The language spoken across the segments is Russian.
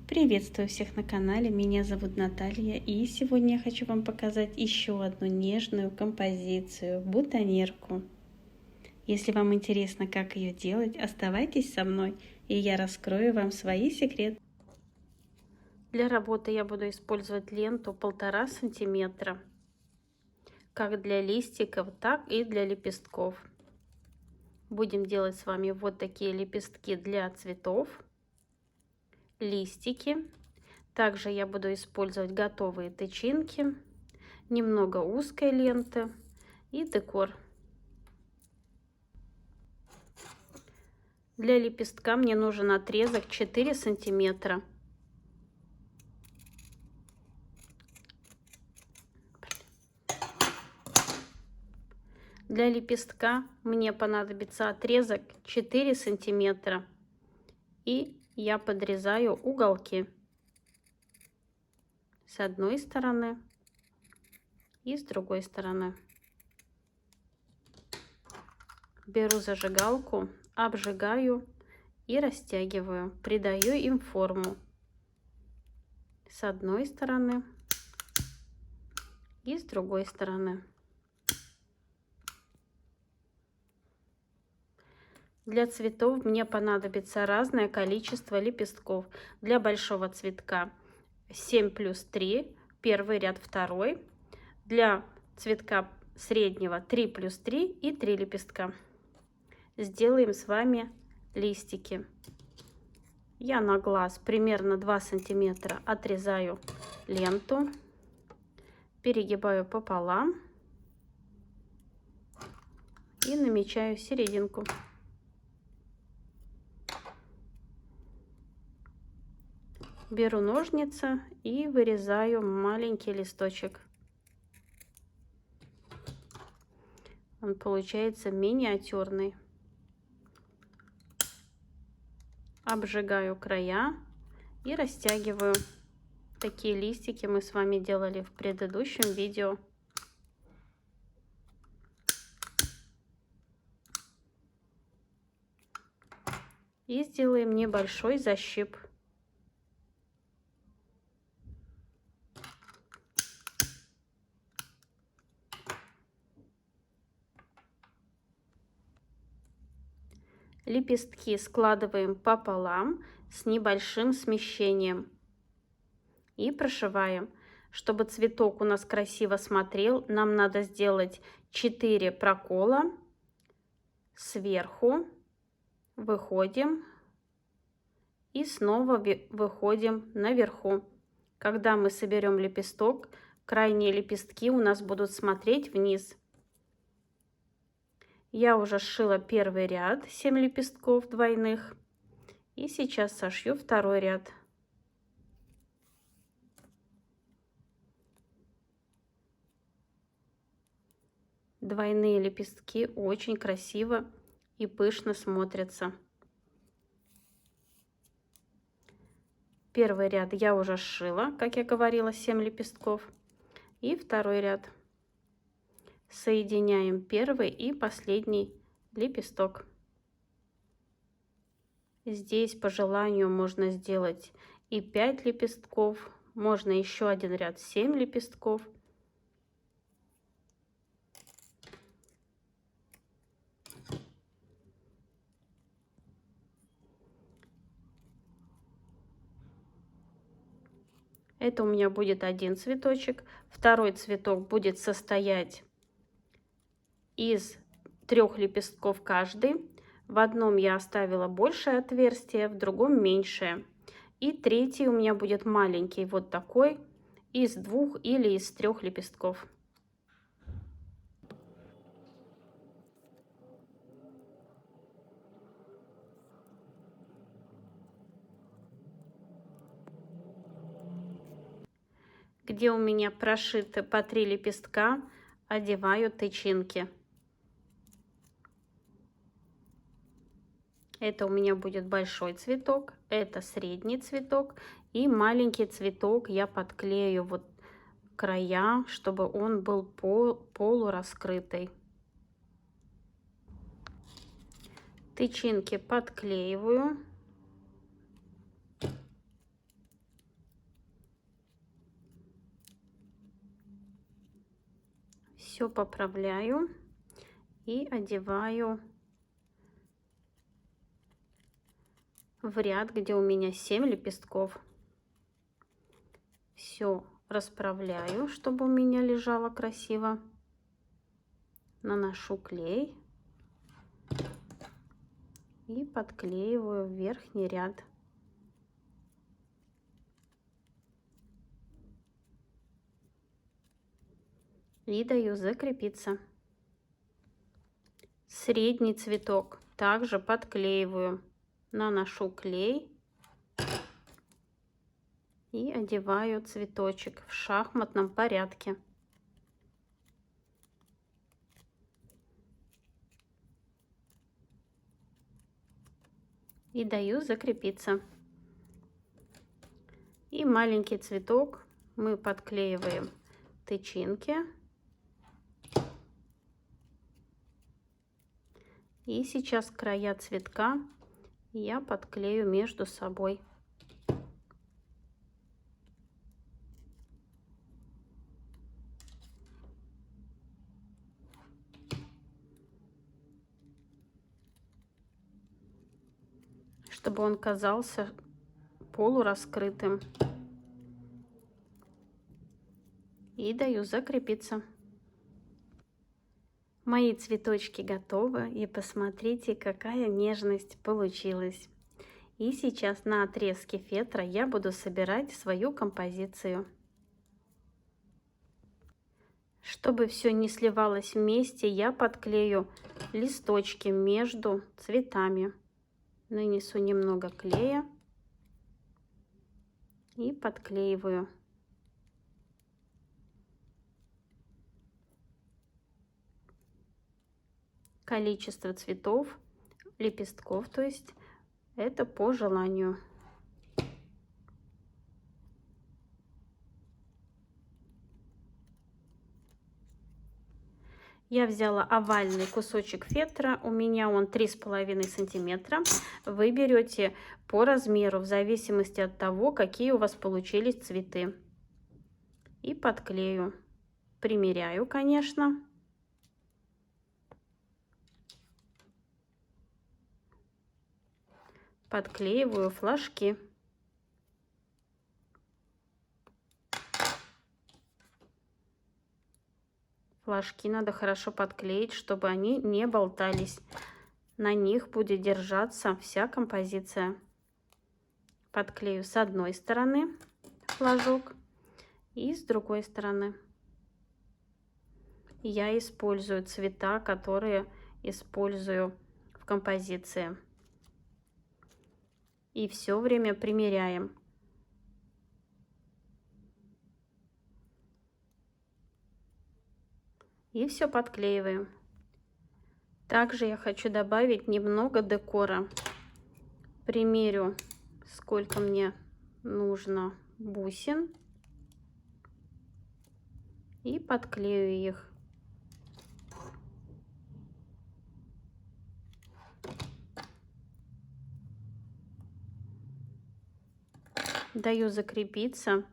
Приветствую всех на канале, меня зовут Наталья, и сегодня я хочу вам показать еще одну нежную композицию, бутоньерку. Если вам интересно, как ее делать, оставайтесь со мной, и я раскрою вам свои секреты. Для работы я буду использовать ленту 1,5 сантиметра, как для листиков, так и для лепестков. Будем делать с вами вот такие лепестки для цветов, листики. Также я буду использовать готовые тычинки, немного узкой ленты и декор. Для лепестка мне нужен отрезок 4 сантиметра. Для лепестка мне понадобится отрезок 4 сантиметра. И я подрезаю уголки с одной стороны и с другой стороны. Беру зажигалку, обжигаю и растягиваю, придаю им форму с одной стороны и с другой стороны. Для цветов мне понадобится разное количество лепестков. Для большого цветка 7 плюс 3, первый ряд, второй. Для цветка среднего 3 плюс 3 и 3 лепестка. Сделаем с вами листики. Я на глаз примерно 2 сантиметра отрезаю ленту, перегибаю пополам и намечаю серединку. Беру ножницы и вырезаю маленький листочек. Он получается миниатюрный. Обжигаю края и растягиваю. Такие листики мы с вами делали в предыдущем видео. И сделаем небольшой защип. Лепестки складываем пополам с небольшим смещением и прошиваем. Чтобы цветок у нас красиво смотрел, нам надо сделать 4 прокола сверху, выходим и снова выходим наверху. Когда мы соберем лепесток, крайние лепестки у нас будут смотреть вниз. Я уже сшила первый ряд, 7 лепестков двойных, и сейчас сошью второй ряд. Двойные лепестки очень красиво и пышно смотрятся. Первый ряд я уже сшила, как я говорила, 7 лепестков, и второй ряд. Соединяем первый и последний лепесток. Здесь по желанию можно сделать и 5 лепестков, можно еще один ряд 7 лепестков. Это у меня будет один цветочек. Второй цветок будет состоять из 3 лепестков каждый. В одном я оставила большее отверстие, в другом меньшее. И третий у меня будет маленький, вот такой, из 2 или из 3 лепестков. Где у меня прошиты по 3 лепестка, одеваю тычинки. Это у меня будет большой цветок, это средний цветок, и маленький цветок я подклею вот края, чтобы он был полураскрытый. Тычинки подклеиваю. Все поправляю и одеваю в ряд, где у меня 7 лепестков. Все расправляю, чтобы у меня лежало красиво. Наношу клей и подклеиваю верхний ряд. И даю закрепиться. Средний цветок также подклеиваю. Наношу клей и одеваю цветочек в шахматном порядке. И даю закрепиться. И маленький цветок мы подклеиваем тычинки. И сейчас края цветка я подклею между собой. Чтобы он казался полураскрытым. И даю закрепиться. Мои цветочки готовы, и посмотрите, какая нежность получилась. И сейчас на отрезке фетра я буду собирать свою композицию. Чтобы все не сливалось вместе, я подклею листочки между цветами. Нанесу немного клея и подклеиваю. Количество цветов, лепестков, то есть это по желанию. Я взяла овальный кусочек фетра, у меня он 3,5 сантиметра. Вы берете по размеру, в зависимости от того, какие у вас получились цветы. И подклею. Примеряю, конечно. Подклеиваю флажки. Флажки надо хорошо подклеить, чтобы они не болтались. На них будет держаться вся композиция. Подклею с одной стороны флажок и с другой стороны. Я использую цвета, которые использую в композиции. И все время примеряем. И все подклеиваем. Также я хочу добавить немного декора. Примерю, сколько мне нужно бусин. И подклею их. Даю закрепиться.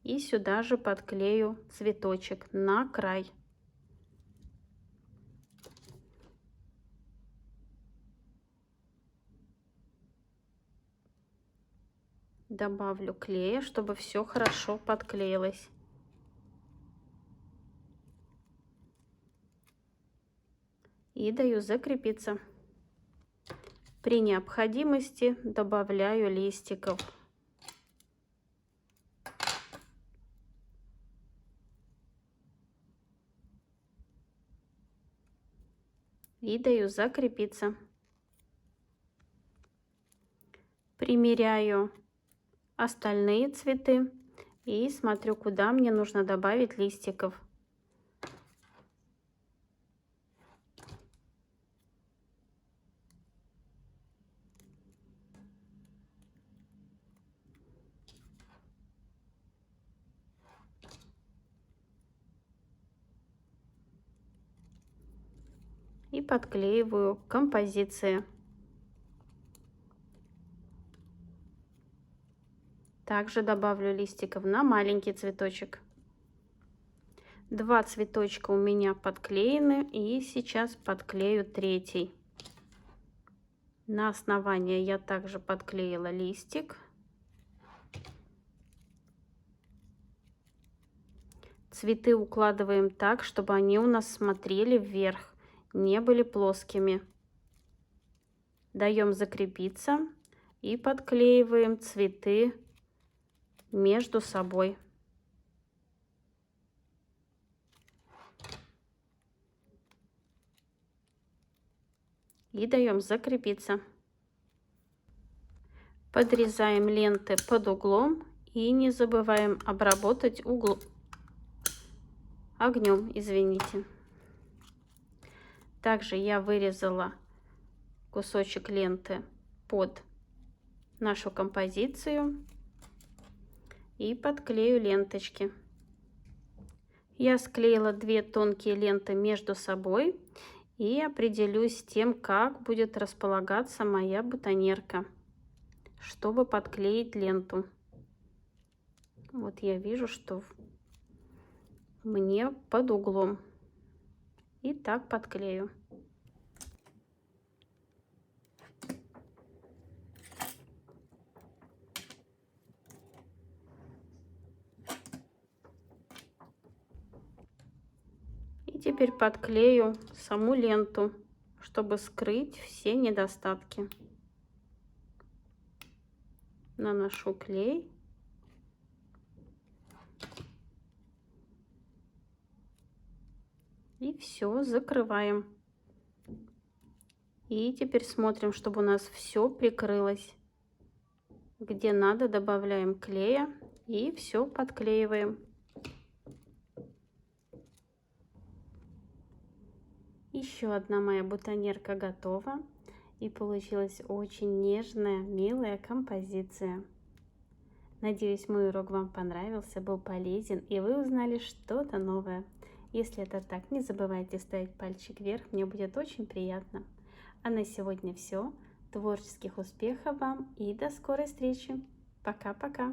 И сюда же подклею цветочек на край. Добавлю клея, чтобы все хорошо подклеилось. И даю закрепиться. При необходимости добавляю листиков. И даю закрепиться. Примеряю остальные цветы и смотрю, куда мне нужно добавить листиков. И подклеиваю композиции. Также добавлю листиков на маленький цветочек. 2 цветочка у меня подклеены, и сейчас подклею третий. На основание я также подклеила листик. Цветы укладываем так, чтобы они у нас смотрели вверх, не были плоскими. Даем закрепиться и подклеиваем цветы между собой. И даем закрепиться. Подрезаем ленты под углом и не забываем обработать огнем, извините. Также я вырезала кусочек ленты под нашу композицию и подклею ленточки. Я склеила 2 тонкие ленты между собой и определюсь с тем, как будет располагаться моя бутоньерка, чтобы подклеить ленту. Вот я вижу, что мне под углом. И так подклею. И теперь подклею саму ленту, чтобы скрыть все недостатки. Наношу клей. И все, закрываем. И теперь смотрим, чтобы у нас все прикрылось. Где надо, добавляем клея и все подклеиваем. Еще одна моя бутоньерка готова. И получилась очень нежная, милая композиция. Надеюсь, мой урок вам понравился, был полезен, и вы узнали что-то новое. Если это так, не забывайте ставить пальчик вверх, мне будет очень приятно. А на сегодня все. Творческих успехов вам и до скорой встречи. Пока-пока.